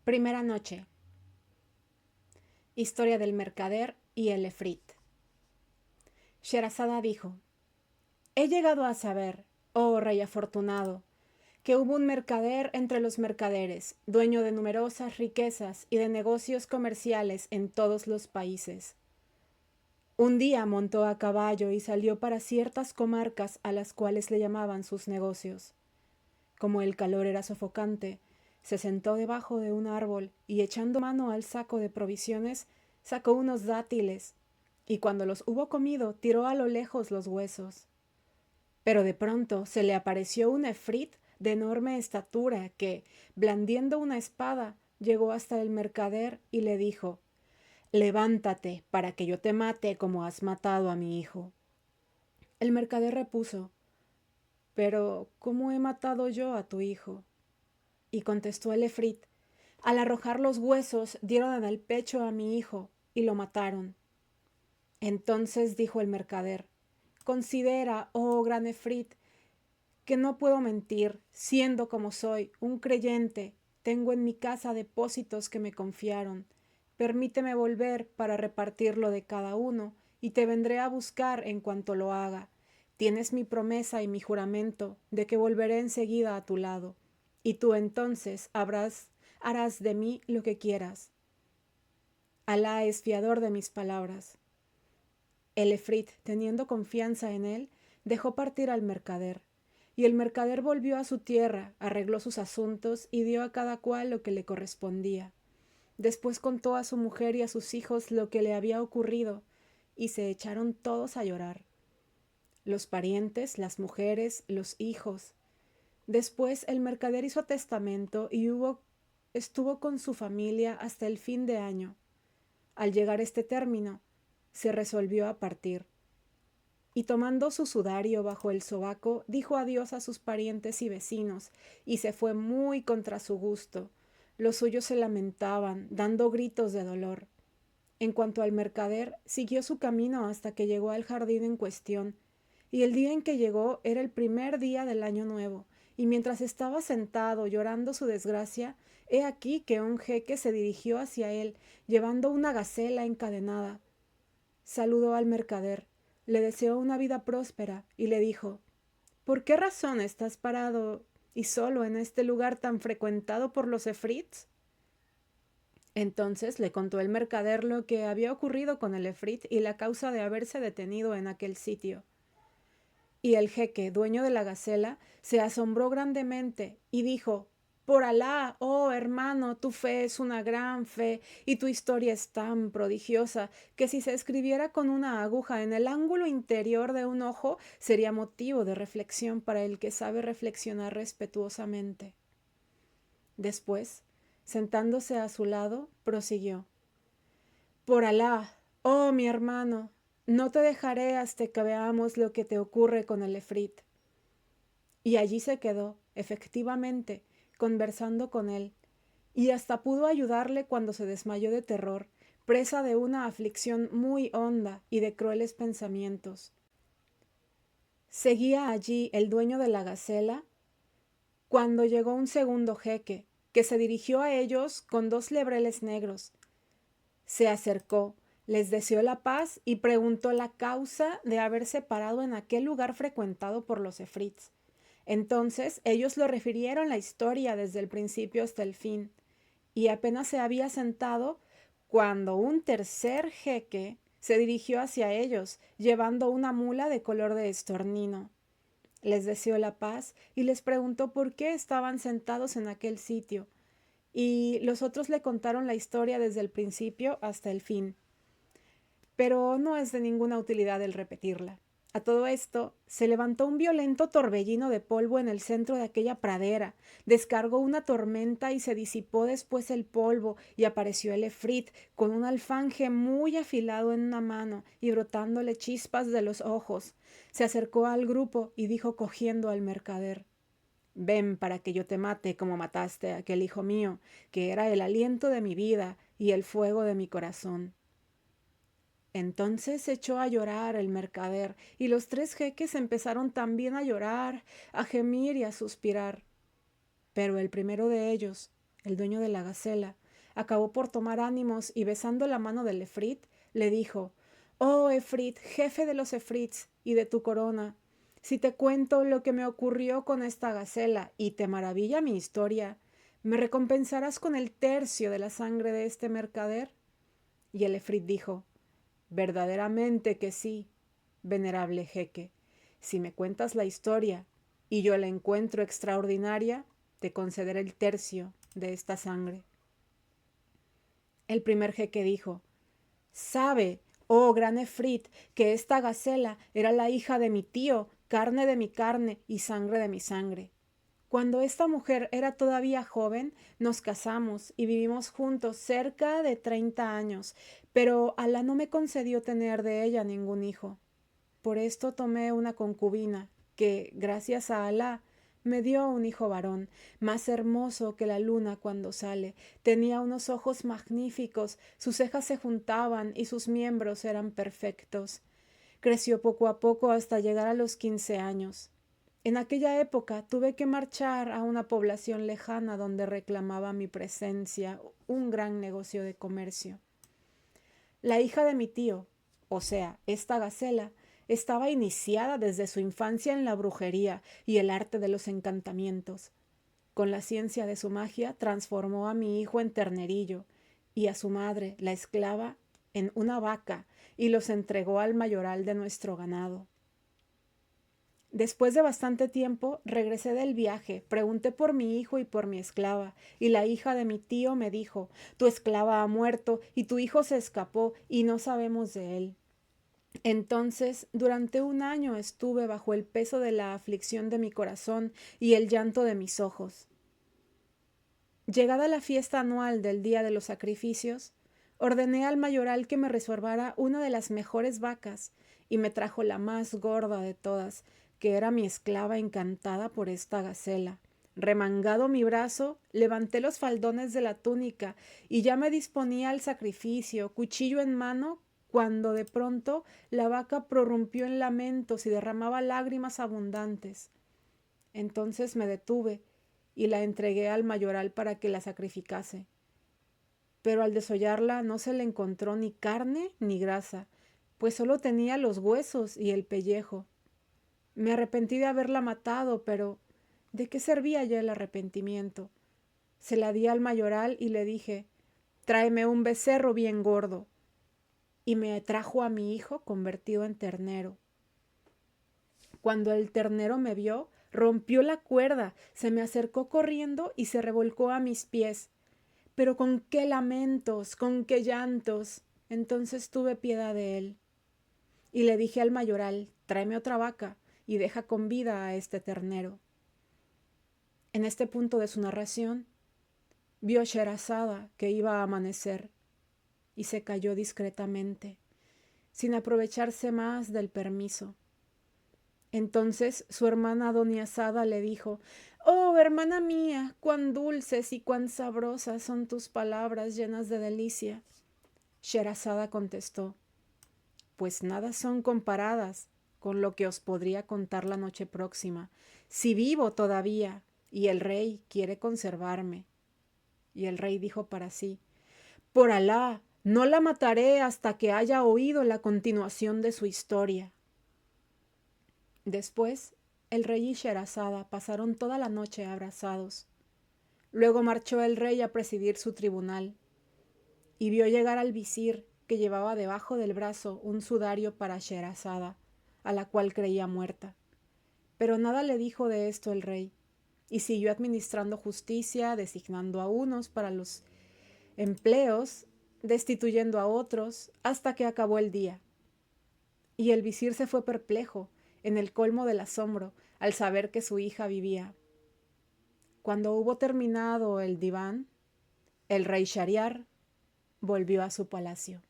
Primera noche. Historia del mercader y el efrit. Sherazada dijo: He llegado a saber, oh rey afortunado, que hubo un mercader entre los mercaderes, dueño de numerosas riquezas y de negocios comerciales en todos los países. Un día montó a caballo y salió para ciertas comarcas a las cuales le llamaban sus negocios. Como el calor era sofocante, se sentó debajo de un árbol y echando mano al saco de provisiones, sacó unos dátiles, y cuando los hubo comido, tiró a lo lejos los huesos. Pero de pronto se le apareció un efrit de enorme estatura que, blandiendo una espada, llegó hasta el mercader y le dijo: Levántate, para que yo te mate como has matado a mi hijo. El mercader repuso: Pero, ¿cómo he matado yo a tu hijo? Y contestó el efrit: Al arrojar los huesos dieron en el pecho a mi hijo y lo mataron. Entonces dijo el mercader: Considera, oh gran efrit, que no puedo mentir, siendo como soy, un creyente. Tengo en mi casa depósitos que me confiaron. Permíteme volver para repartirlo de cada uno, y te vendré a buscar en cuanto lo haga. Tienes mi promesa y mi juramento de que volveré enseguida a tu lado, y tú entonces harás de mí lo que quieras. Alá es fiador de mis palabras. El efrit, teniendo confianza en él, dejó partir al mercader. Y el mercader volvió a su tierra, arregló sus asuntos y dio a cada cual lo que le correspondía. Después contó a su mujer y a sus hijos lo que le había ocurrido, y se echaron todos a llorar. Los parientes, las mujeres, los hijos. Después el mercader hizo testamento y estuvo con su familia hasta el fin de año. Al llegar este término, se resolvió a partir. Y tomando su sudario bajo el sobaco, dijo adiós a sus parientes y vecinos, y se fue muy contra su gusto. Los suyos se lamentaban, dando gritos de dolor. En cuanto al mercader, siguió su camino hasta que llegó al jardín en cuestión, y el día en que llegó era el primer día del año nuevo, y mientras estaba sentado llorando su desgracia, he aquí que un jeque se dirigió hacia él, llevando una gacela encadenada. Saludó al mercader, le deseó una vida próspera y le dijo: ¿Por qué razón estás parado y solo en este lugar tan frecuentado por los efrits? Entonces le contó el mercader lo que había ocurrido con el efrit y la causa de haberse detenido en aquel sitio. Y el jeque, dueño de la gacela, se asombró grandemente y dijo: Por Alá, oh hermano, tu fe es una gran fe y tu historia es tan prodigiosa que si se escribiera con una aguja en el ángulo interior de un ojo sería motivo de reflexión para el que sabe reflexionar respetuosamente. Después, sentándose a su lado, prosiguió: Por Alá, oh mi hermano, no te dejaré hasta que veamos lo que te ocurre con el efrit. Y allí se quedó, efectivamente, conversando con él, y hasta pudo ayudarle cuando se desmayó de terror, presa de una aflicción muy honda y de crueles pensamientos. Seguía allí el dueño de la gacela cuando llegó un segundo jeque, que se dirigió a ellos con 2 lebreles negros. Se acercó, les deseó la paz y preguntó la causa de haberse parado en aquel lugar frecuentado por los efrits. Entonces ellos lo refirieron la historia desde el principio hasta el fin, y apenas se había sentado cuando un tercer jeque se dirigió hacia ellos, llevando una mula de color de estornino. Les deseó la paz y les preguntó por qué estaban sentados en aquel sitio, y los otros le contaron la historia desde el principio hasta el fin. Pero no es de ninguna utilidad el repetirla. A todo esto, se levantó un violento torbellino de polvo en el centro de aquella pradera, descargó una tormenta y se disipó después el polvo, y apareció el efrit con un alfanje muy afilado en una mano y brotándole chispas de los ojos. Se acercó al grupo y dijo cogiendo al mercader: Ven para que yo te mate como mataste a aquel hijo mío, que era el aliento de mi vida y el fuego de mi corazón. Entonces se echó a llorar el mercader, y los 3 jeques empezaron también a llorar, a gemir y a suspirar. Pero el primero de ellos, el dueño de la gacela, acabó por tomar ánimos y besando la mano del efrit, le dijo: «Oh, efrit, jefe de los efrits y de tu corona, si te cuento lo que me ocurrió con esta gacela y te maravilla mi historia, ¿me recompensarás con el tercio de la sangre de este mercader?» Y el efrit dijo: «Verdaderamente que sí, venerable jeque. Si me cuentas la historia y yo la encuentro extraordinaria, te concederé el tercio de esta sangre». El primer jeque dijo: «Sabe, oh gran efrit, que esta gacela era la hija de mi tío, carne de mi carne y sangre de mi sangre. Cuando esta mujer era todavía joven, nos casamos y vivimos juntos cerca de 30 años, pero Alá no me concedió tener de ella ningún hijo. Por esto tomé una concubina, que, gracias a Alá, me dio un hijo varón, más hermoso que la luna cuando sale. Tenía unos ojos magníficos, sus cejas se juntaban y sus miembros eran perfectos. Creció poco a poco hasta llegar a los 15 años. En aquella época tuve que marchar a una población lejana donde reclamaba mi presencia un gran negocio de comercio. La hija de mi tío, o sea, esta gacela, estaba iniciada desde su infancia en la brujería y el arte de los encantamientos. Con la ciencia de su magia transformó a mi hijo en ternerillo y a su madre, la esclava, en una vaca y los entregó al mayoral de nuestro ganado. Después de bastante tiempo regresé del viaje, pregunté por mi hijo y por mi esclava, y la hija de mi tío me dijo: «Tu esclava ha muerto y tu hijo se escapó y no sabemos de él». Entonces, durante un año estuve bajo el peso de la aflicción de mi corazón y el llanto de mis ojos. Llegada la fiesta anual del día de los sacrificios, ordené al mayoral que me reservara una de las mejores vacas y me trajo la más gorda de todas, que era mi esclava encantada por esta gacela. Remangado mi brazo, levanté los faldones de la túnica y ya me disponía al sacrificio, cuchillo en mano, cuando de pronto la vaca prorrumpió en lamentos y derramaba lágrimas abundantes. Entonces me detuve y la entregué al mayoral para que la sacrificase. Pero al desollarla no se le encontró ni carne ni grasa, pues solo tenía los huesos y el pellejo. Me arrepentí de haberla matado, pero ¿de qué servía ya el arrepentimiento? Se la di al mayoral y le dije: «Tráeme un becerro bien gordo». Y me trajo a mi hijo convertido en ternero. Cuando el ternero me vio, rompió la cuerda, se me acercó corriendo y se revolcó a mis pies. Pero con qué lamentos, con qué llantos. Entonces tuve piedad de él. Y le dije al mayoral: «Tráeme otra vaca y deja con vida a este ternero». En este punto de su narración, vio Sherazada que iba a amanecer y se calló discretamente, sin aprovecharse más del permiso. Entonces su hermana Doniazada le dijo: «Oh, hermana mía, cuán dulces y cuán sabrosas son tus palabras llenas de delicia». Sherazada contestó: «Pues nada son comparadas con lo que os podría contar la noche próxima, si vivo todavía y el rey quiere conservarme». Y el rey dijo para sí: «Por Alá, no la mataré hasta que haya oído la continuación de su historia». Después, el rey y Sherazada pasaron toda la noche abrazados. Luego marchó el rey a presidir su tribunal, y vio llegar al visir, que llevaba debajo del brazo un sudario para Sherazada, a la cual creía muerta. Pero nada le dijo de esto el rey, y siguió administrando justicia, designando a unos para los empleos, destituyendo a otros, hasta que acabó el día. Y el visir se fue perplejo, en el colmo del asombro, al saber que su hija vivía. Cuando hubo terminado el diván, el rey Shahriar volvió a su palacio.